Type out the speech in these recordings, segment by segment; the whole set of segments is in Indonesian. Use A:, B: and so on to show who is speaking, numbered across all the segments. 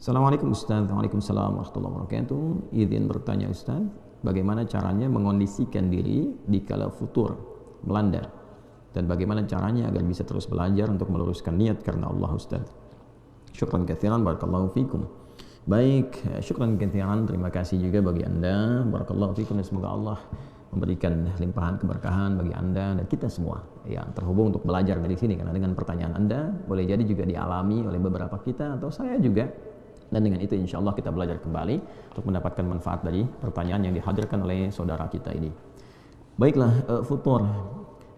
A: Assalamualaikum Ustaz. Waalaikumsalam warahmatullahi wabarakatuh. Izin bertanya Ustaz, bagaimana caranya mengondisikan diri di kala futur melanda? Dan bagaimana caranya agar bisa terus belajar untuk meluruskan niat karena Allah Ustaz? Syukran katsiran, barakallahu fikum. Baik, syukran katsiran, terima kasih juga bagi Anda. Barakallahu fikum, dan semoga Allah memberikan limpahan keberkahan bagi Anda dan kita semua yang terhubung untuk belajar dari sini, karena dengan pertanyaan Anda boleh jadi juga dialami oleh beberapa kita atau saya juga. Dan dengan itu insya Allah kita belajar kembali untuk mendapatkan manfaat dari pertanyaan yang dihadirkan oleh saudara kita ini. Baiklah, futur.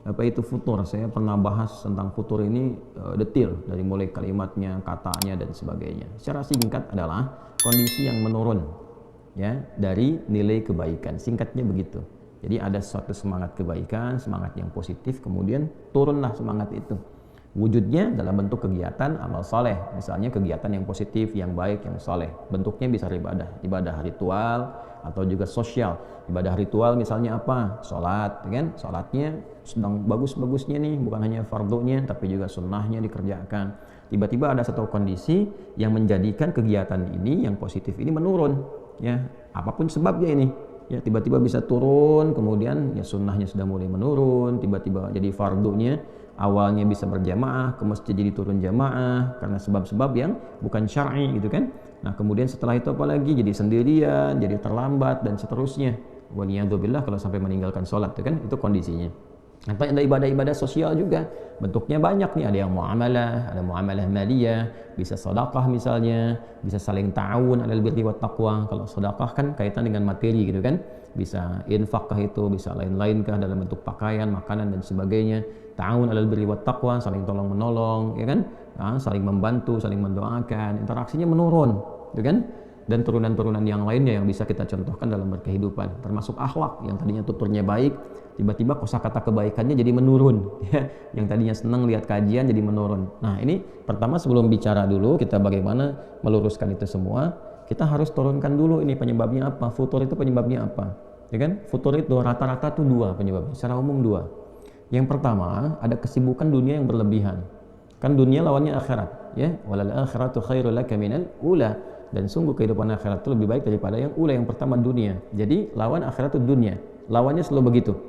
A: Apa itu futur? Saya pernah bahas tentang futur ini detail, dari mulai kalimatnya, katanya, dan sebagainya. Secara singkat adalah kondisi yang menurun ya dari nilai kebaikan. Singkatnya begitu. Jadi ada suatu semangat kebaikan, semangat yang positif, kemudian turunlah semangat itu. Wujudnya dalam bentuk kegiatan amal soleh, misalnya kegiatan yang positif, yang baik, yang soleh. Bentuknya bisa ibadah ritual atau juga sosial. Ibadah ritual misalnya apa? Sholat, kan? Sholatnya sedang bagus-bagusnya nih, bukan hanya fardunya, tapi juga sunnahnya dikerjakan. Tiba-tiba ada satu kondisi yang menjadikan kegiatan ini, yang positif ini menurun, ya. Apapun sebabnya ini. Ya, tiba-tiba bisa turun, kemudian ya sunnahnya sudah mulai menurun, tiba-tiba jadi fardunya awalnya bisa berjamaah, ke masjid jadi turun jamaah karena sebab-sebab yang bukan syar'i gitu kan. Nah, kemudian setelah itu apalagi jadi sendirian, jadi terlambat dan seterusnya. Waliyadzubillah kalau sampai meninggalkan sholat itu kan, itu kondisinya. Atau ada ibadah-ibadah sosial juga, bentuknya banyak nih, ada yang muamalah, ada muamalah maliyah, bisa sedekah misalnya, bisa saling ta'awun 'alal birri wat taqwa. Kalau sedekah kan kaitan dengan materi gitu kan, bisa infak kah itu, bisa lain-lain kah dalam bentuk pakaian, makanan dan sebagainya. Ta'awun 'alal birri wat taqwa, saling tolong menolong, ya kan? Nah, saling membantu, saling mendoakan, interaksinya menurun, gitu kan? Dan turunan-turunan yang lainnya yang bisa kita contohkan dalam berkehidupan, termasuk akhlak yang tadinya tuturnya baik, tiba-tiba kosakata kebaikannya jadi menurun, ya. Yang tadinya senang lihat kajian jadi menurun. Nah, ini pertama sebelum bicara dulu kita bagaimana meluruskan itu semua, kita harus turunkan dulu ini penyebabnya apa, futur itu penyebabnya apa, ya kan? Futur itu rata-rata tuh dua penyebabnya, secara umum dua. Yang pertama ada kesibukan dunia yang berlebihan, kan dunia lawannya akhirat, ya. Walal akhiratu khairul laka minal ula. Dan sungguh kehidupan akhirat itu lebih baik daripada yang ula, yang pertama dunia. Jadi lawan akhirat itu dunia, lawannya selalu begitu,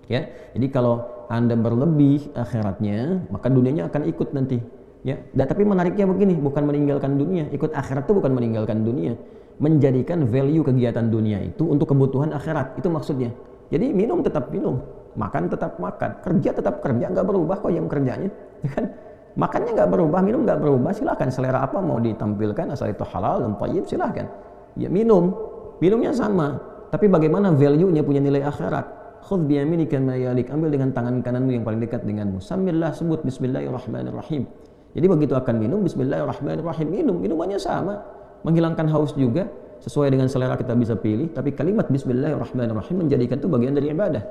A: ya. Jadi kalau Anda berlebih akhiratnya, maka dunianya akan ikut nanti, ya. Dan tapi menariknya begini, bukan meninggalkan dunia, ikut akhirat itu bukan meninggalkan dunia, menjadikan value kegiatan dunia itu untuk kebutuhan akhirat, itu maksudnya. Jadi minum tetap minum, makan tetap makan, kerja tetap kerja, nggak berubah kok jam kerjanya, ya kan? Makannya nggak berubah, minum nggak berubah, silahkan selera apa mau ditampilkan asal itu halal dan thayyib, silahkan. Ya minumnya sama, tapi bagaimana value-nya punya nilai akhirat. Khudh biyaminika ma yalik, ambil dengan tangan kananmu yang paling dekat denganmu. Sambillah, sebut bismillahirrahmanirrahim. Jadi begitu akan minum, bismillahirrahmanirrahim, minumannya sama, menghilangkan haus juga, sesuai dengan selera kita bisa pilih. Tapi kalimat bismillahirrahmanirrahim menjadikan itu bagian dari ibadah,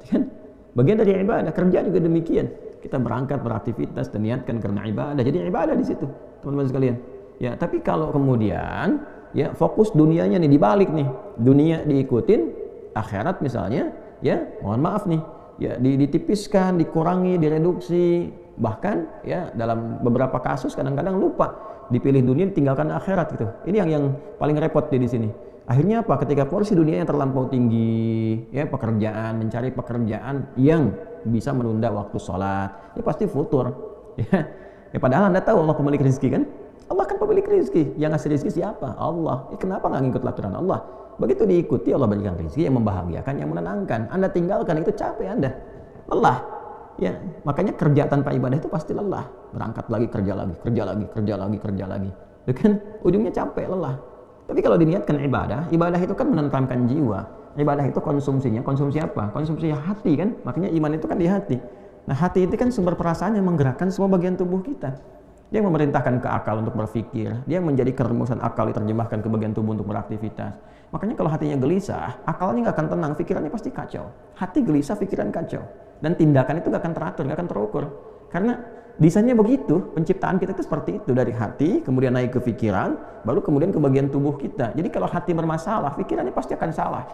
A: kan? Bagian dari ibadah. Kerja juga demikian. Kita berangkat beraktivitas dan niatkan karena ibadah, jadi ibadah di situ, teman-teman sekalian. Ya, tapi kalau kemudian ya fokus dunianya nih dibalik nih, dunia diikutin, akhirat misalnya, ya mohon maaf nih, ya ditipiskan, dikurangi, direduksi, bahkan ya dalam beberapa kasus kadang-kadang lupa, dipilih dunia ditinggalkan akhirat gitu. Ini yang paling repot di sini. Akhirnya apa? Ketika porsi dunia yang terlampau tinggi, ya pekerjaan, mencari pekerjaan yang bisa menunda waktu sholat, ya pasti futur. Ya, padahal Anda tahu Allah pemilik rezeki kan? Allah kan pemilik rezeki. Yang ngasih rezeki siapa? Allah. Kenapa nggak ngikut aturan Allah? Begitu diikuti, Allah berikan rezeki yang membahagiakan, yang menenangkan. Anda tinggalkan, itu capek Anda, lelah. Ya, makanya kerja tanpa ibadah itu pasti lelah. Berangkat lagi, kerja lagi, kerja lagi, kerja lagi, kerja lagi. Itu kan ujungnya capek, lelah. Tapi kalau diniatkan ibadah itu kan menenteramkan jiwa. Ibadah itu konsumsi apa? Konsumsi hati kan? Makanya iman itu kan di hati. Nah, hati itu kan sumber perasaan yang menggerakkan semua bagian tubuh kita. Dia memerintahkan ke akal untuk berpikir. Dia menjadi kerumusan akal diterjemahkan ke bagian tubuh untuk beraktivitas. Makanya kalau hatinya gelisah, akalnya nggak akan tenang, pikirannya pasti kacau. Hati gelisah, pikiran kacau. Dan tindakan itu nggak akan teratur, nggak akan terukur. Karena desainnya begitu, penciptaan kita itu seperti itu, dari hati kemudian naik ke pikiran, baru kemudian ke bagian tubuh kita. Jadi kalau hati bermasalah, pikirannya pasti akan salah.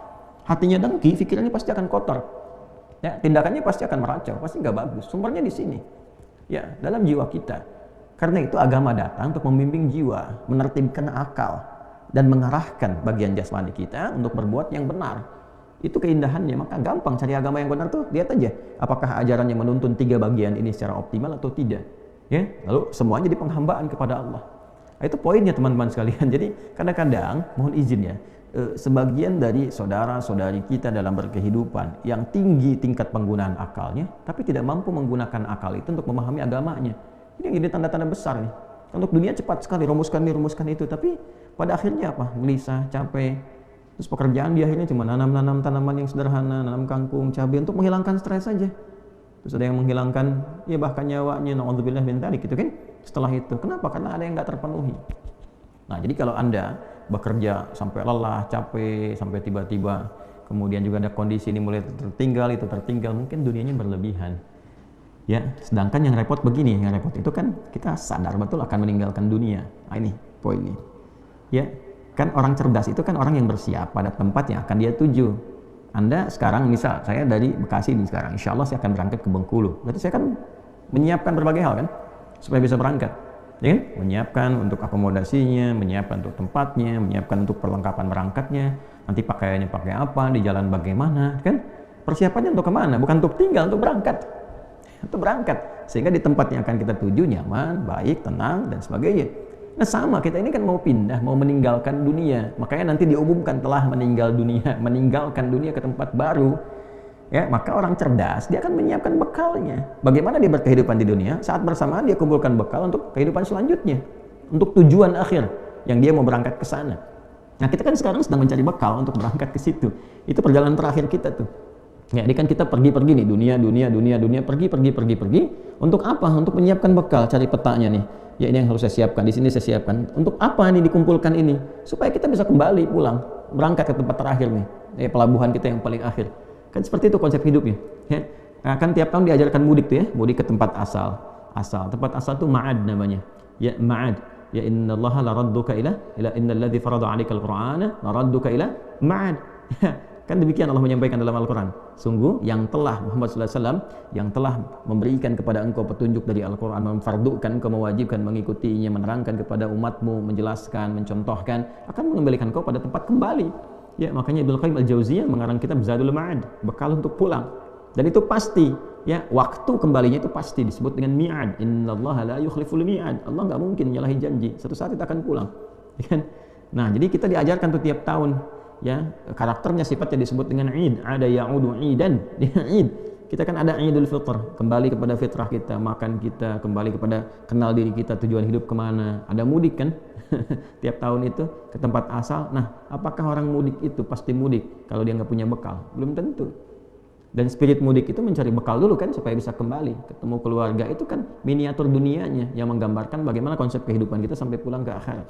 A: Hatinya dengki, pikirannya pasti akan kotor. Ya, tindakannya pasti akan meracau, pasti nggak bagus. Sumbernya di sini. Ya, dalam jiwa kita. Karena itu agama datang untuk membimbing jiwa, menertibkan akal, dan mengarahkan bagian jasmani kita untuk berbuat yang benar. Itu keindahannya. Maka gampang cari agama yang benar tuh. Lihat aja apakah ajarannya menuntun 3 bagian ini secara optimal atau tidak. Ya, lalu semuanya di penghambaan kepada Allah. Nah, itu poinnya teman-teman sekalian. Jadi kadang-kadang mohon izin ya, sebagian dari saudara-saudari kita dalam berkehidupan yang tinggi tingkat penggunaan akalnya, tapi tidak mampu menggunakan akal itu untuk memahami agamanya. Ini tanda-tanda besar nih. Untuk dunia cepat sekali rumuskan ini, rumuskan itu, tapi pada akhirnya apa? Gelisah, capek. Terus pekerjaan di akhirnya cuma nanam tanaman yang sederhana, nanam kangkung, cabai untuk menghilangkan stres saja. Terus ada yang menghilangkan ya bahkan nyawanya, naudzubillah min dzalik gitu kan. Setelah itu, kenapa? Karena ada yang nggak terpenuhi. Nah, jadi kalau Anda bekerja sampai lelah, capek, sampai tiba-tiba kemudian juga ada kondisi ini mulai tertinggal, mungkin dunianya berlebihan. Ya, sedangkan yang repot begini, yang repot itu kan kita sadar betul akan meninggalkan dunia. Nah, ini poinnya. Ya, kan orang cerdas itu kan orang yang bersiap pada tempat yang akan dia tuju. Anda sekarang misal saya dari Bekasi ini sekarang, insya Allah saya akan berangkat ke Bengkulu. Berarti saya kan menyiapkan berbagai hal kan supaya bisa berangkat. Ya kan? Menyiapkan untuk akomodasinya, menyiapkan untuk tempatnya, menyiapkan untuk perlengkapan berangkatnya, nanti pakaiannya pakai apa, di jalan bagaimana, kan? Persiapannya untuk kemana? Bukan untuk tinggal, untuk berangkat. Untuk berangkat, sehingga di tempat yang akan kita tuju nyaman, baik, tenang, dan sebagainya. Nah sama, kita ini kan mau pindah, mau meninggalkan dunia. Makanya nanti diumumkan telah meninggalkan dunia ke tempat baru. Ya, maka orang cerdas, dia akan menyiapkan bekalnya. Bagaimana dia berkehidupan di dunia, saat bersamaan dia kumpulkan bekal untuk kehidupan selanjutnya. Untuk tujuan akhir, yang dia mau berangkat ke sana. Nah kita kan sekarang sedang mencari bekal untuk berangkat ke situ. Itu perjalanan terakhir kita tuh. Ya, ini kan kita pergi-pergi nih, dunia, pergi. Untuk apa? Untuk menyiapkan bekal, cari petanya nih. Ya, ini yang harus saya siapkan, di sini saya siapkan. Untuk apa nih dikumpulkan ini? Supaya kita bisa kembali pulang, berangkat ke tempat terakhir nih, pelabuhan kita yang paling akhir. Kan seperti itu konsep hidupnya. Ya. Nah, kan tiap tahun diajarkan mudik tuh ya, mudik ke tempat asal. Tempat asal tuh ma'ad namanya. Ya, ma'ad. Ya innallaha la radduka ila innalladzi farada 'alaikal qur'ana la radduka ila ma'ad. Kan demikian Allah menyampaikan dalam Al-Quran. Sungguh yang telah Muhammad SAW yang telah memberikan kepada engkau petunjuk dari Al-Quran, memfardukan engkau, mewajibkan mengikutinya, menerangkan kepada umatmu, menjelaskan, mencontohkan, akan mengembalikan engkau pada tempat kembali. Ya, makanya Ibnu Qayyim Al-Jauziyah mengarang kitab Zadul Ma'ad, bekal untuk pulang. Dan itu pasti, ya, waktu kembalinya itu pasti disebut dengan mi'ad. Innallaha la yukhliful mi'ad. Allah nggak mungkin nyalahi janji. Satu saat kita akan pulang. Ya kan? Nah, jadi kita diajarkan tuh tiap tahun. Ya, karakternya sifatnya disebut dengan Id, ada ya'udu idan, Id. Kita kan ada Idul Fitr, kembali kepada fitrah kita, makan kita, kembali kepada kenal diri kita, tujuan hidup kemana. Ada mudik kan, tiap tahun itu ke tempat asal. Nah, apakah orang mudik itu pasti mudik kalau dia nggak punya bekal? Belum tentu. Dan spirit mudik itu mencari bekal dulu kan supaya bisa kembali ketemu keluarga. Itu kan miniatur dunianya yang menggambarkan bagaimana konsep kehidupan kita sampai pulang ke akhirat.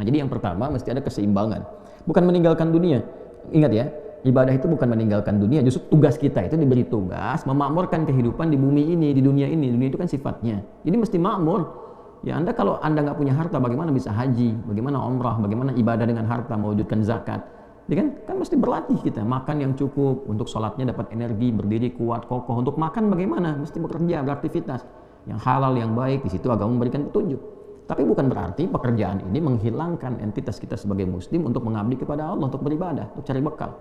A: Nah, jadi yang pertama mesti ada keseimbangan. Bukan meninggalkan dunia. Ingat ya, ibadah itu bukan meninggalkan dunia. Justru tugas kita itu diberi tugas memakmurkan kehidupan di bumi ini, di dunia ini. Dunia itu kan sifatnya. Jadi mesti makmur. Ya, kalau Anda nggak punya harta, bagaimana bisa haji? Bagaimana umrah? Bagaimana ibadah dengan harta, mewujudkan zakat? Ya kan mesti berlatih kita. Makan yang cukup, untuk sholatnya dapat energi, berdiri kuat, kokoh. Untuk makan bagaimana? Mesti bekerja, beraktivitas. Yang halal, yang baik, di situ agama memberikan petunjuk. Tapi bukan berarti pekerjaan ini menghilangkan entitas kita sebagai muslim untuk mengabdi kepada Allah, untuk beribadah, untuk cari bekal.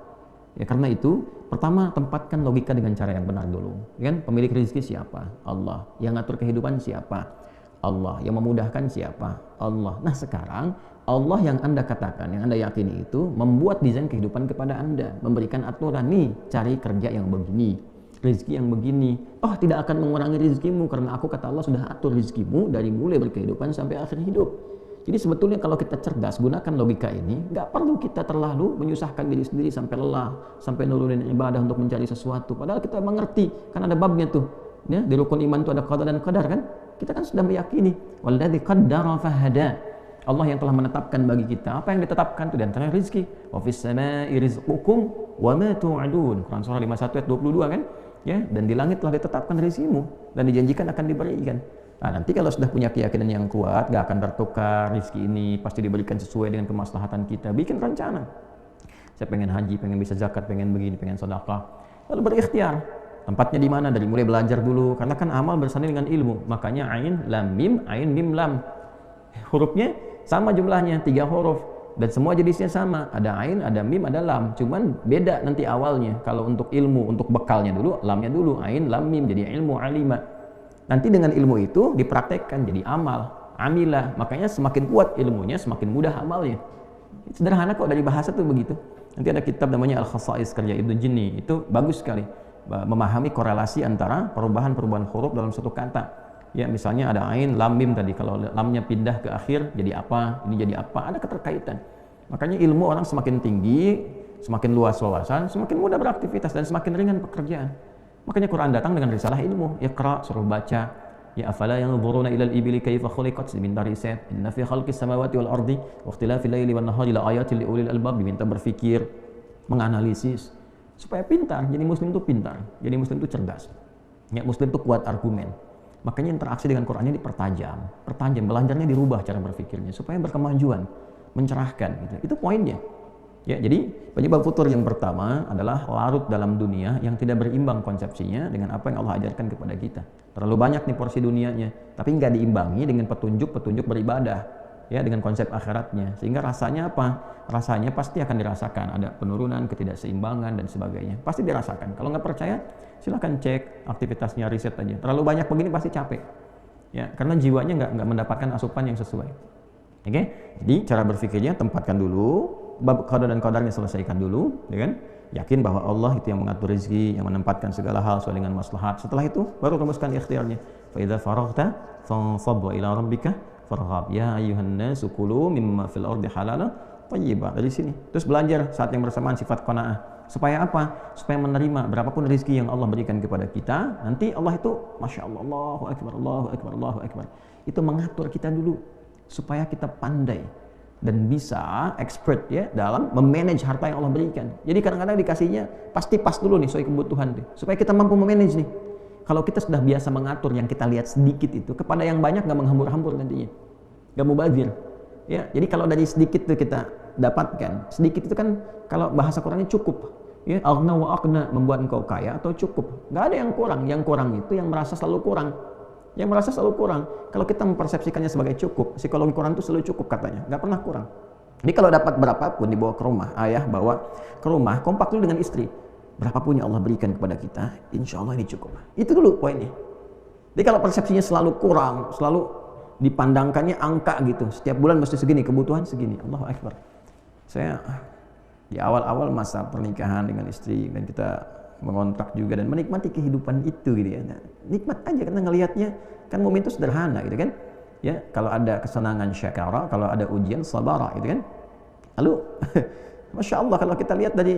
A: Ya, karena itu, pertama tempatkan logika dengan cara yang benar dulu. Ya kan? Pemilik rezeki siapa? Allah. Yang ngatur kehidupan siapa? Allah. Yang memudahkan siapa? Allah. Nah sekarang, Allah yang Anda katakan, yang Anda yakini itu, membuat desain kehidupan kepada Anda. Memberikan aturan, nih, cari kerja yang begini. Rezeki yang begini, tidak akan mengurangi rezekimu karena aku, kata Allah, sudah atur rezekimu dari mulai berkehidupan sampai akhir hidup. Jadi sebetulnya kalau kita cerdas gunakan logika ini, nggak perlu kita terlalu menyusahkan diri sendiri sampai lelah, sampai nurunin ibadah untuk mencari sesuatu. Padahal kita mengerti, kan ada babnya tuh. Ya, di rukun iman itu ada qada dan qadar kan? Kita kan sudah meyakini, walladzi qaddara fahada. Allah yang telah menetapkan bagi kita. Apa yang ditetapkan itu di antara rezeki. Wa fis samaa'i rizqukum wa ma tu'adun. Quran surah 51 ayat 22 kan? Ya, dan di langit telah ditetapkan rezekimu dan dijanjikan akan diberikan. Nah, nanti kalau sudah punya keyakinan yang kuat, gak akan tertukar rezeki ini, pasti diberikan sesuai dengan kemaslahatan kita. Bikin rencana. Saya pengen haji, pengen bisa zakat, pengen begini, pengen sedekah. Lalu berikhtiar. Tempatnya di mana? Dari mulai belajar dulu, karena kan amal bersanding dengan ilmu. Makanya ain lam mim lam. Hurufnya sama jumlahnya 3 huruf dan semua jenisnya sama. Ada ain, ada mim, ada lam. Cuman beda nanti awalnya. Kalau untuk ilmu, untuk bekalnya dulu, lamnya dulu, ain lam mim jadi ilmu alima. Nanti dengan ilmu itu dipraktekkan jadi amal, amilah. Makanya semakin kuat ilmunya, semakin mudah amalnya. Sederhana kok, dari bahasa tuh begitu. Nanti ada kitab namanya Al-Khasa'is karya Ibnu Jinni. Itu bagus sekali memahami korelasi antara perubahan-perubahan huruf dalam satu kata. Ya, misalnya ada ain, lam, mim tadi. Kalau lamnya pindah ke akhir jadi apa? Ini jadi apa? Ada keterkaitan. Makanya ilmu orang semakin tinggi, semakin luas wawasan, semakin mudah beraktivitas dan semakin ringan pekerjaan. Makanya Quran datang dengan risalah ilmu. Iqra, suruh baca. Ya afala yanzuruna ilal ibili kaifa khuliqat, diminta riset. Inna fi khalqis samawati wal ardi wa ikhtilafil laili wan nahari la ayatin liulil albab, diminta berpikir, menganalisis supaya pintar. Jadi muslim itu pintar, jadi muslim itu cerdas. Ya, muslim itu kuat argumen. Makanya interaksi dengan Qurannya dipertajam, belajarnya dirubah cara berpikirnya supaya berkemajuan, mencerahkan gitu. Itu poinnya. Ya, jadi penyebab futur yang pertama adalah larut dalam dunia yang tidak berimbang konsepsinya dengan apa yang Allah ajarkan kepada kita. Terlalu banyak nih porsi dunianya, tapi nggak diimbangi dengan petunjuk-petunjuk beribadah, ya, dengan konsep akhiratnya. Sehingga rasanya apa? Rasanya pasti akan dirasakan, ada penurunan, ketidakseimbangan dan sebagainya. Pasti dirasakan. Kalau nggak percaya, silahkan cek aktivitasnya, riset aja. Terlalu banyak begini pasti capek. Ya, karena jiwanya nggak mendapatkan asupan yang sesuai. Oke? Jadi cara berpikirnya tempatkan dulu, bab qada dan qadarnya selesaikan dulu, ya kan? Yakin bahwa Allah itu yang mengatur rezeki, yang menempatkan segala hal sesuai dengan maslahat. Setelah itu baru rumuskan ikhtiarnya. Fa idza faraghta fansab wa ila rabbika farghab. Ya ayyuhan nasu kulu mimma fil ardi halalan thayyiban. Dari sini. Terus belajar saat yang bersamaan sifat qanaah. Supaya apa? Supaya menerima berapapun rezeki yang Allah berikan kepada kita. Nanti Allah itu Masya Allah, Allahu Akbar, Allahu Akbar, Allahu Akbar. Itu mengatur kita dulu supaya kita pandai dan bisa expert ya dalam memanage harta yang Allah berikan. Jadi kadang-kadang dikasihnya pasti pas dulu nih sesuai kebutuhan tuh, supaya kita mampu memanage nih. Kalau kita sudah biasa mengatur yang kita lihat sedikit itu kepada yang banyak, nggak menghambur-hambur nantinya, nggak mubazir. Ya, jadi kalau dari sedikit tuh kita dapatkan, sedikit itu kan kalau bahasa Qurannya cukup. Ya, aghna wa aqna, membuat engkau kaya atau cukup. Nggak ada yang kurang. Yang kurang itu yang merasa selalu kurang. Yang merasa selalu kurang. Kalau kita mempersepsikannya sebagai cukup, psikologi Quran itu selalu cukup katanya, nggak pernah kurang. Jadi kalau dapat berapapun dibawa ke rumah, ayah bawa ke rumah, kompak dulu dengan istri. Berapapun yang Allah berikan kepada kita, insya Allah ini cukup. Itu dulu poinnya. Jadi kalau persepsinya selalu kurang, selalu dipandangkannya angka gitu, setiap bulan mesti segini, kebutuhan segini, Allahu Akbar. Saya di awal-awal masa pernikahan dengan istri dan kita mengontrak juga dan menikmati kehidupan itu gitu ya. Nah, nikmat aja karena ngelihatnya kan momen itu sederhana gitu kan. Ya, kalau ada kesenangan syakara, kalau ada ujian sabara gitu kan. Lalu Masya Allah kalau kita lihat dari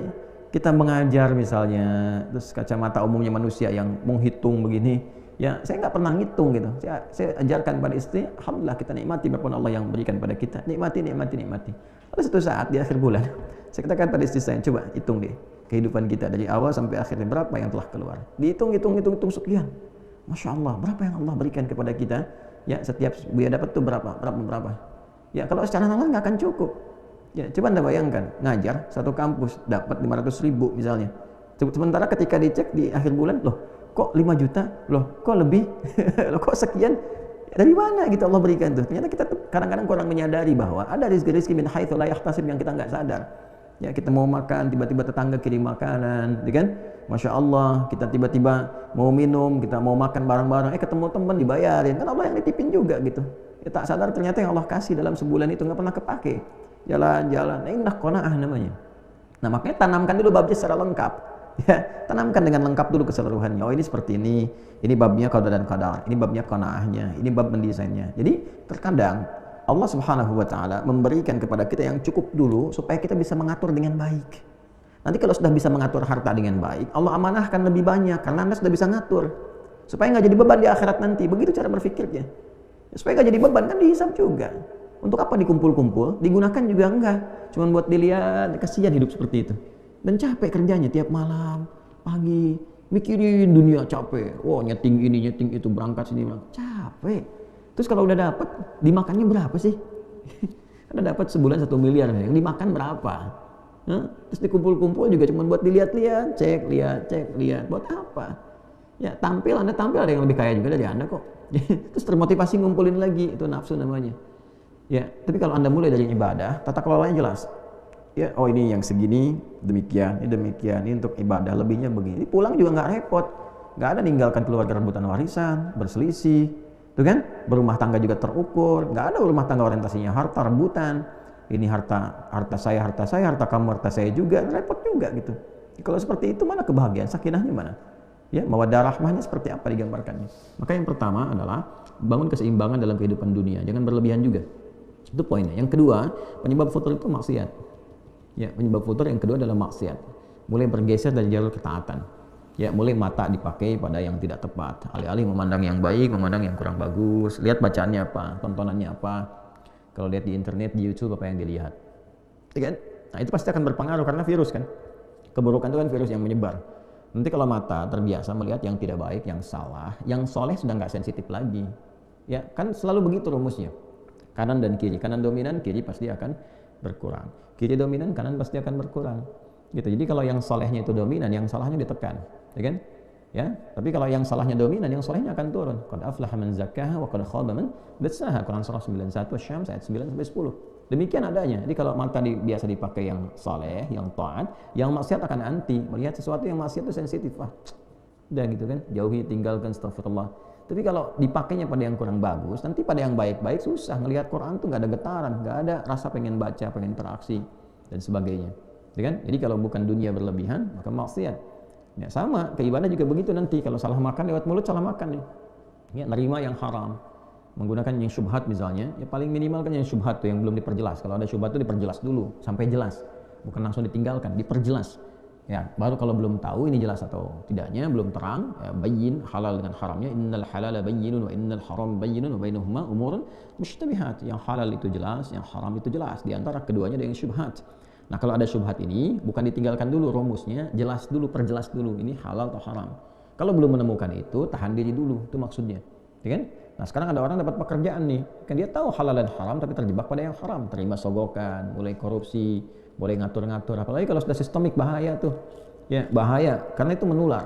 A: kita mengajar misalnya, terus kacamata umumnya manusia yang menghitung begini, ya saya nggak pernah ngitung gitu. Saya ajarkan pada istri, alhamdulillah kita nikmati berapapun Allah yang berikan pada kita. Nikmati. Lalu suatu saat di akhir bulan, saya katakan pada istri saya, coba hitung deh kehidupan kita dari awal sampai akhirnya berapa yang telah keluar. Dihitung sekian. Masya Allah, berapa yang Allah berikan kepada kita? Ya, setiap biaya dapat tuh berapa? Ya, kalau secara normal nggak akan cukup. Ya, coba Anda bayangkan, ngajar satu kampus dapat 500.000 misalnya. Sementara ketika dicek di akhir bulan, loh kok 5 juta? Loh kok lebih? Loh kok sekian? Dari mana gitu Allah berikan tuh? Ternyata kita tuh kadang-kadang kurang menyadari bahwa ada rezeki min haitsu la yahtasib yang kita nggak sadar. Ya, kita mau makan, tiba-tiba tetangga kirim makanan, ya kan? Masya Allah, kita tiba-tiba mau minum, kita mau makan bareng-bareng, ketemu teman dibayarin, kan Allah yang nitipin juga gitu. Ya, tak sadar ternyata yang Allah kasih dalam sebulan itu nggak pernah kepake. Jalan-jalan, indah qanaah namanya. Nah, makanya tanamkan dulu babnya secara lengkap. Ya, tanamkan dengan lengkap dulu keseluruhannya. Oh, ini seperti ini babnya qada dan qadar, ini babnya qanaahnya, ini bab mendesainnya. Jadi terkadang Allah Subhanahu wa taala memberikan kepada kita yang cukup dulu supaya kita bisa mengatur dengan baik. Nanti kalau sudah bisa mengatur harta dengan baik, Allah amanahkan lebih banyak karena Anda sudah bisa ngatur. Supaya nggak jadi beban di akhirat nanti. Begitu cara berpikirnya. Supaya nggak jadi beban kan dihisab juga. Untuk apa dikumpul-kumpul? Digunakan juga enggak. Cuma buat dilihat, kasihan hidup seperti itu. Dan capek kerjanya tiap malam, pagi, mikirin dunia capek. Wah, nyeting ini, nyeting itu, berangkat sini, capek. Terus kalau udah dapat, dimakannya berapa sih? Ada dapat sebulan 1 miliar, yang dimakan berapa? Terus dikumpul-kumpul juga cuma buat dilihat-lihat, cek, lihat. Buat apa? Ya, Anda tampil ada yang lebih kaya juga dari Anda kok. Terus termotivasi ngumpulin lagi, itu nafsu namanya. Ya, tapi kalau Anda mulai dari ibadah, tata kelolanya jelas. Ya, oh ini yang segini, demikian, ini untuk ibadah, lebihnya begini. Pulang juga nggak repot. Nggak ada ninggalkan keluarga rebutan warisan, berselisih. Tuh kan? Berumah tangga juga terukur. Nggak ada rumah tangga orientasinya harta rebutan. Ini harta saya, harta kamu, harta saya juga. Repot juga gitu. Kalau seperti itu mana kebahagiaan, sakinahnya mana? Ya, mawaddah rahmahnya seperti apa digambarkannya. Maka yang pertama adalah bangun keseimbangan dalam kehidupan dunia, jangan berlebihan juga. Itu poinnya. Yang kedua, penyebab futur itu maksiat. Ya, penyebab futur yang kedua adalah maksiat. Mulai bergeser dari jalur ketaatan. Ya, mulai mata dipakai pada yang tidak tepat. Alih-alih memandang yang baik, memandang yang kurang bagus. Lihat bacaannya apa, tontonannya apa. Kalau lihat di internet, di YouTube apa yang dilihat. Ya kan? Nah, itu pasti akan berpengaruh karena virus kan. Keburukan itu kan virus yang menyebar. Nanti kalau mata terbiasa melihat yang tidak baik, yang salah, yang soleh sudah nggak sensitif lagi. Ya, kan selalu begitu rumusnya. Kanan dan kiri, kanan dominan, kiri pasti akan berkurang. Kiri dominan, kanan pasti akan berkurang. Gitu. Jadi kalau yang solehnya itu dominan, yang salahnya ditekan, ya kan? Ya, tapi kalau yang salahnya dominan, yang solehnya akan turun. Qad aflaha man zakkaha wa qad khaba man dassaha. Quran surah 91 Asy-Syams ayat 9 sampai 10. Demikian adanya. Jadi kalau mata biasa dipakai yang saleh, yang taat, yang maksiat akan anti. Melihat sesuatu yang maksiat itu sensitif. Udah gitu kan, jauhi, tinggalkan, astagfirullah. Tapi kalau dipakainya pada yang kurang bagus, nanti pada yang baik-baik susah. Ngelihat Quran tuh nggak ada getaran, nggak ada rasa pengen baca, pengen interaksi dan sebagainya. Ya kan? Jadi kalau bukan dunia berlebihan, maka maksiat. Ya, sama, keibadah juga begitu nanti. Kalau salah makan lewat mulut, salah makan nih. Ya, nerima yang haram. Menggunakan yang syubhat misalnya, ya paling minimal kan yang syubhat tuh yang belum diperjelas. Kalau ada syubhat tuh diperjelas dulu sampai jelas. Bukan langsung ditinggalkan, diperjelas. Ya, baru kalau belum tahu ini jelas atau tidaknya, belum terang, ya, bayyin halal dengan haramnya. Innal halala bayyinun wa innal haram bayyinun wa bainahuma umurun mushtabihat. Yang halal itu jelas, yang haram itu jelas. Di antara keduanya ada yang syubhat. Nah, kalau ada syubhat ini, bukan ditinggalkan dulu rumusnya, jelas dulu, perjelas dulu, ini halal atau haram. Kalau belum menemukan itu, tahan diri dulu, itu maksudnya. Ya kan? Nah, sekarang ada orang dapat pekerjaan nih, kan dia tahu halal dan haram, tapi terjebak pada yang haram, terima sogokan, mulai korupsi, mulai ngatur-ngatur, apalagi kalau sudah sistemik, bahaya tuh. Ya, bahaya, karena itu menular.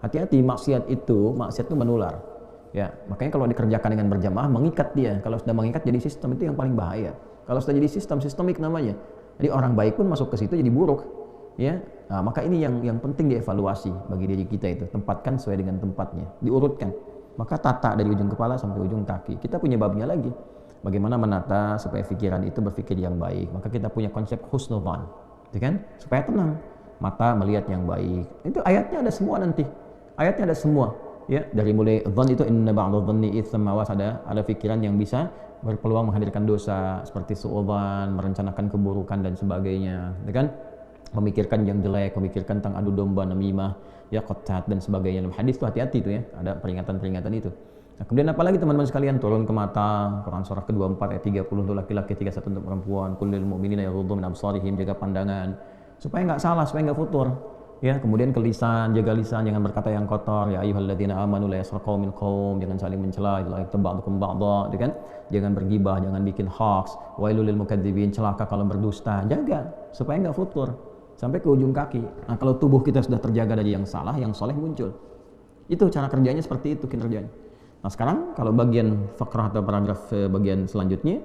A: Hati-hati, maksiat itu menular. Ya, makanya kalau dikerjakan dengan berjamaah, mengikat dia. Kalau sudah mengikat jadi sistem, itu yang paling bahaya. Kalau sudah jadi sistemik namanya. Jadi orang baik pun masuk ke situ jadi buruk, ya. Nah, maka ini yang penting dievaluasi bagi diri kita itu, tempatkan sesuai dengan tempatnya, diurutkan. Maka tata dari ujung kepala sampai ujung kaki. Kita punya babnya lagi. Bagaimana menata supaya pikiran itu berpikir yang baik. Maka kita punya konsep husnudzan, ya kan? Supaya tenang. Mata melihat yang baik. Itu ayatnya ada semua nanti. Ayatnya ada semua. Ya, dari mulai dzan itu inna ba'dadh dhanni itsam, awas ada pikiran yang bisa berpeluang menghadirkan dosa seperti suudzon, merencanakan keburukan dan sebagainya, ya kan? Memikirkan yang jelek, memikirkan tentang adu domba, namimah, ya qatat dan sebagainya. Dalam hadis itu hati-hati tuh ya, ada peringatan-peringatan itu. Nah, kemudian apalagi teman-teman sekalian, turun ke mata, Quran surah ke-24 ayat 30 untuk laki-laki, 31 untuk perempuan. Kullil mu'minina yaghuddu min absarihim, jaga pandangan supaya enggak salah, supaya enggak futur. Ya, kemudian ke lisan, jaga lisan, jangan berkata yang kotor. Ya ayyuhalladzina amanu la yaskhar qaumin qaum, jangan saling mencela, la yaktaba'dukum ba'dha, kan? Jangan bergibah, jangan bikin hoax. Wailul lil mukadzibin, celaka kalau berdusta. Jaga supaya enggak futur sampai ke ujung kaki. Nah, kalau tubuh kita sudah terjaga dari yang salah, yang soleh muncul. Itu cara kerjanya, seperti itu kinerjanya. Nah, sekarang kalau bagian fakrah atau paragraf bagian selanjutnya,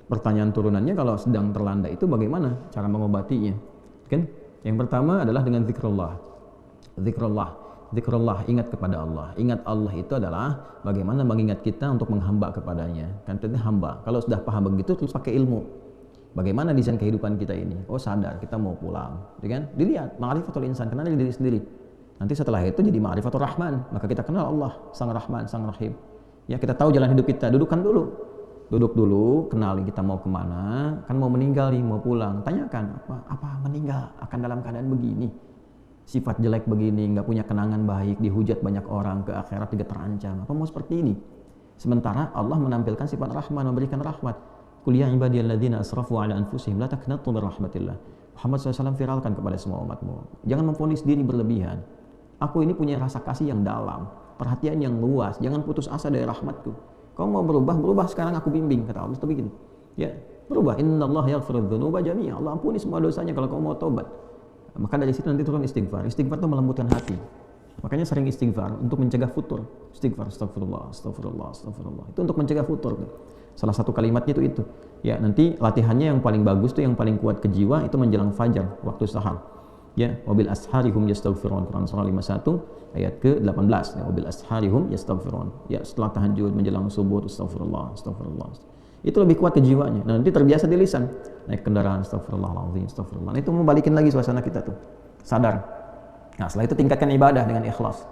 A: pertanyaan turunannya kalau sedang terlanda itu bagaimana cara mengobatinya? Kan? Yang pertama adalah dengan zikrullah. Zikrullah, ingat kepada Allah. Ingat Allah itu adalah bagaimana mengingat kita untuk menghamba kepadanya. Kan itu hamba. Kalau sudah paham begitu, terus pakai ilmu. Bagaimana desain kehidupan kita ini? Oh, sadar kita mau pulang, ya kan? Dilihat ma'rifatul insan, kenal diri sendiri. Nanti setelah itu jadi ma'rifatul rahman, maka kita kenal Allah, Sang Rahman, Sang Rahim. Ya, kita tahu jalan hidup kita. Duduk dulu, kenali kita mau kemana, kan mau meninggal nih, mau pulang. Tanyakan, apa meninggal akan dalam keadaan begini, sifat jelek begini, nggak punya kenangan baik, dihujat banyak orang, ke akhirat juga terancam. Apa mau seperti ini? Sementara Allah menampilkan sifat rahman, memberikan rahmat. Qul ya ibadiyalladzina asrafu ala anfusihim la taqnatu min rahmatillah. Muhammad SAW viralkan kepada semua umatmu. Jangan memvonis diri berlebihan. Aku ini punya rasa kasih yang dalam, perhatian yang luas. Jangan putus asa dari rahmatku. Kau mau berubah sekarang aku bimbing, kata Allah. Itu begini. Ya, berubah. Innallaha yaghfiru dzunuba jami'a. Allah ampuni semua dosanya kalau kau mau tobat. Maka dari situ nanti turun istighfar. Istighfar itu melembutkan hati. Makanya sering istighfar untuk mencegah futur. Istighfar, astagfirullah, astagfirullah, astagfirullah. Itu untuk mencegah futur. Salah satu kalimatnya itu. Ya, nanti latihannya yang paling bagus tuh, yang paling kuat ke jiwa itu menjelang fajar, waktu sahar. Ya, wabil asharihum yastaghfirun, Quran surah 51 ayat ke-18. Ya, wabil asharihum yastaghfirun. Ya, setelah tahajud menjelang subuh astagfirullah, astagfirullah. Itu lebih kuat ke jiwanya. Nah, nanti terbiasa di lisan. Naik kendaraan astagfirullahaladzim, astagfirullah. Itu membalikin lagi suasana kita tuh. Sadar. Nah, setelah itu tingkatkan ibadah dengan ikhlas.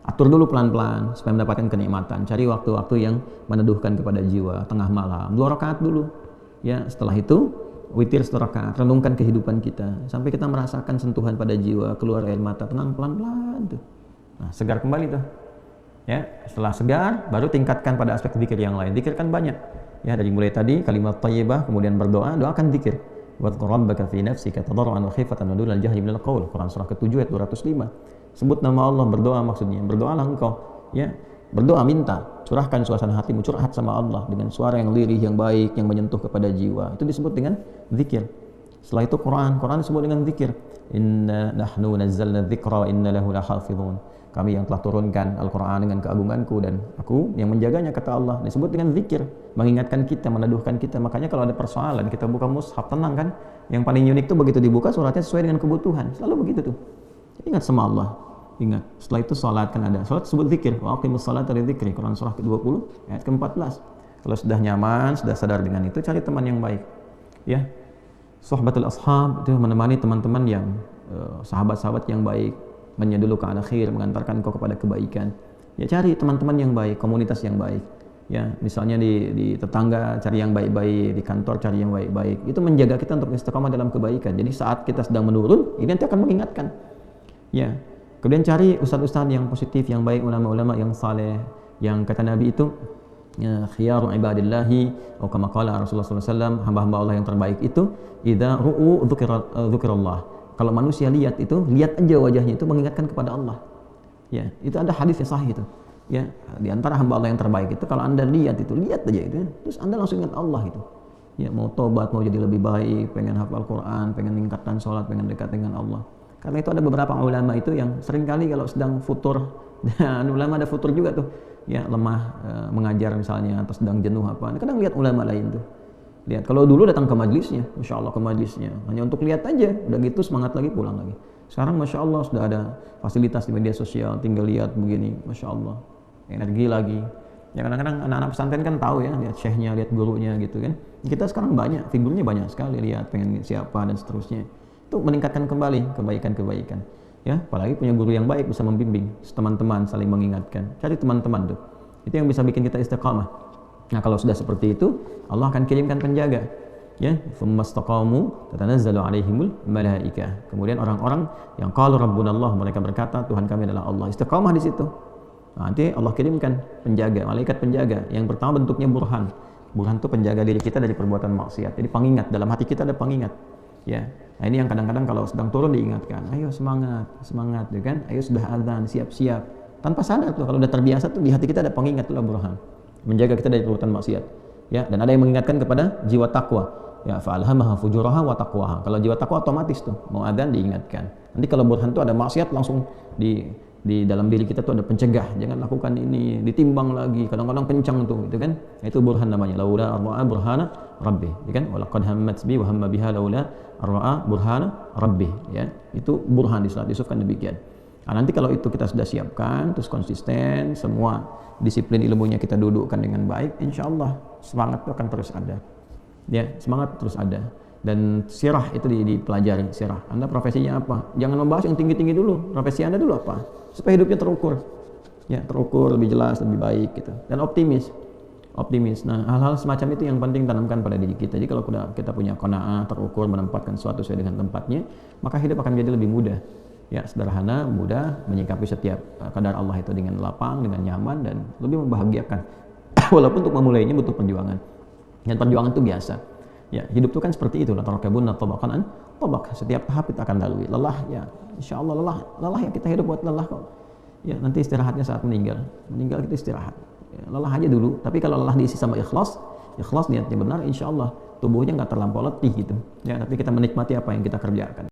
A: Atur dulu pelan-pelan supaya mendapatkan kenikmatan. Cari waktu-waktu yang meneduhkan kepada jiwa, tengah malam. 2 rakaat dulu. Ya, setelah itu witir 1 rakaat, renungkan kehidupan kita sampai kita merasakan sentuhan pada jiwa, keluar air mata, tenang pelan-pelan tuh. Nah, segar kembali tuh. Ya, setelah segar baru tingkatkan pada aspek zikir yang lain. Zikir kan banyak. Ya, dari mulai tadi kalimat thayyibah, kemudian berdoa, doakan zikir. Wadhkur rabbaka fi nafsika tadarruan wa khifatan wa dunal jahri minal qaul. Quran surah ke-7 ayat 205. Sebut nama Allah, berdoa maksudnya. Berdoalah engkau, ya. Berdoa minta, curahkan suasana hatimu, curhat sama Allah dengan suara yang lirih, yang baik, yang menyentuh kepada jiwa. Itu disebut dengan zikir. Setelah itu Quran disebut dengan zikir. Inna nahnu nazzalna dzikra wa inna lahu lahafizun. Kami yang telah turunkan Al-Quran dengan keagunganku dan aku yang menjaganya, kata Allah. Disebut dengan zikir, mengingatkan kita, meneduhkan kita. Makanya kalau ada persoalan kita buka mushaf, tenang kan. Yang paling unik tuh begitu dibuka suratnya sesuai dengan kebutuhan. Selalu begitu tuh. Ingat sama Allah. Ingat. Setelah itu salat kan ada. Salat disebut zikir. Wa aqimus salata lidzikri. Quran surah ke-20 ayat ke-14. Kalau sudah nyaman, sudah sadar dengan itu, cari teman yang baik. Ya. Suhbatul ashab itu menemani teman-teman yang sahabat-sahabat yang baik, menyedulu ke akhir, mengantarkan kau kepada kebaikan. Ya, cari teman-teman yang baik, komunitas yang baik. Ya, misalnya di tetangga cari yang baik-baik, di kantor cari yang baik-baik. Itu menjaga kita untuk istiqamah dalam kebaikan. Jadi saat kita sedang menurun, ini nanti akan mengingatkan. Ya. Kemudian cari ustaz-ustaz yang positif, yang baik, ulama-ulama yang saleh, yang kata Nabi itu ya, khiyaru ibadillahi atau kama qala Rasulullah SAW, hamba-hamba Allah yang terbaik itu idza ru'u dzikrullah. Kalau manusia lihat itu, lihat aja wajahnya itu mengingatkan kepada Allah. Ya, itu ada hadis yang sahih itu. Ya, di antara hamba Allah yang terbaik itu kalau Anda lihat itu, lihat aja itu, terus Anda langsung ingat Allah itu. Ya, mau tobat, mau jadi lebih baik, pengen hafal Quran, pengen meningkatkan sholat, pengen dekat dengan Allah. Karena itu ada beberapa ulama itu yang seringkali kalau sedang futur, dan ulama ada futur juga tuh, ya lemah mengajar misalnya, atau sedang jenuh apa. Kadang lihat ulama lain tuh. Lihat, kalau dulu datang ke majlisnya, Masya Allah ke majlisnya, hanya untuk lihat aja, udah gitu semangat lagi, pulang lagi. Sekarang Masya Allah sudah ada fasilitas di media sosial, tinggal lihat begini, Masya Allah, energi lagi. Ya kadang-kadang anak-anak pesantren kan tahu ya, lihat syekhnya, lihat gurunya gitu kan. Kita sekarang banyak, figurnya banyak sekali, lihat pengen siapa dan seterusnya. Itu meningkatkan kembali kebaikan-kebaikan. Ya, apalagi punya guru yang baik bisa membimbing, teman-teman saling mengingatkan. Cari teman-teman tuh. Itu yang bisa bikin kita istiqamah. Nah, kalau sudah seperti itu, Allah akan kirimkan penjaga. Ya, tsumastaqamu tatanazzalu alaihimul malaikah. Kemudian orang-orang yang qalu rabbunallah, mereka berkata Tuhan kami adalah Allah. Istiqamah di situ. Nah, nanti Allah kirimkan penjaga, malaikat penjaga. Yang pertama bentuknya burhan. Burhan itu penjaga diri kita dari perbuatan maksiat. Jadi pengingat, dalam hati kita ada pengingat. Ya. Nah, ini yang kadang-kadang kalau sedang turun diingatkan. Ayo semangat, semangat, ya kan? Ayo sudah azan, siap-siap. Tanpa sadar tuh, kalau udah terbiasa tuh di hati kita ada pengingat, itulah burhan. Menjaga kita dari perbuatan maksiat. Ya, dan ada yang mengingatkan kepada jiwa takwa. Ya, fa'alhamaha fujuraha wa taqwaha. Kalau jiwa takwa otomatis tuh, mau adzan diingatkan. Nanti kalau burhan tuh ada maksiat langsung di dalam diri kita tuh ada pencegah, jangan lakukan ini, ditimbang lagi, kadang-kadang kencang tuh, gitu kan? Itu burhan namanya, laula arwa'a burhana rabbih, ya kan? Walaqad hammat bi wa hamma biha laula arwa'a burhana rabbih, ya. Itu burhan di salat Yusuf kan demikian. Nah, nanti kalau itu kita sudah siapkan, terus konsisten, semua disiplin ilmunya kita dudukkan dengan baik, insya Allah semangat itu akan terus ada. Ya, semangat terus ada. Dan sirah itu dipelajari, sirah. Anda profesinya apa? Jangan membahas yang tinggi-tinggi dulu. Profesi Anda dulu apa? Supaya hidupnya terukur. Ya, terukur, lebih jelas, lebih baik gitu. Dan optimis. Optimis. Nah, hal-hal semacam itu yang penting tanamkan pada diri kita. Jadi kalau kita punya qanaah, terukur, menempatkan sesuatu sesuai dengan tempatnya, maka hidup akan menjadi lebih mudah. Ya, sederhana, mudah, menyikapi setiap kadar Allah itu dengan lapang, dengan nyaman, dan lebih membahagiakan. Walaupun untuk memulainya butuh perjuangan. Dan perjuangan itu biasa. Ya, hidup itu kan seperti itu, la tarakabunna tabaqan an tabaq. Setiap tahap kita akan lalui. Lelah ya, insyaallah lelah ya, kita hidup buat lelah kok. Ya, nanti istirahatnya saat meninggal. Meninggal kita istirahat. Ya, lelah aja dulu, tapi kalau lelah diisi sama ikhlas niatnya benar, insyaallah tubuhnya enggak terlampau letih gitu. Ya, tapi kita menikmati apa yang kita kerjakan.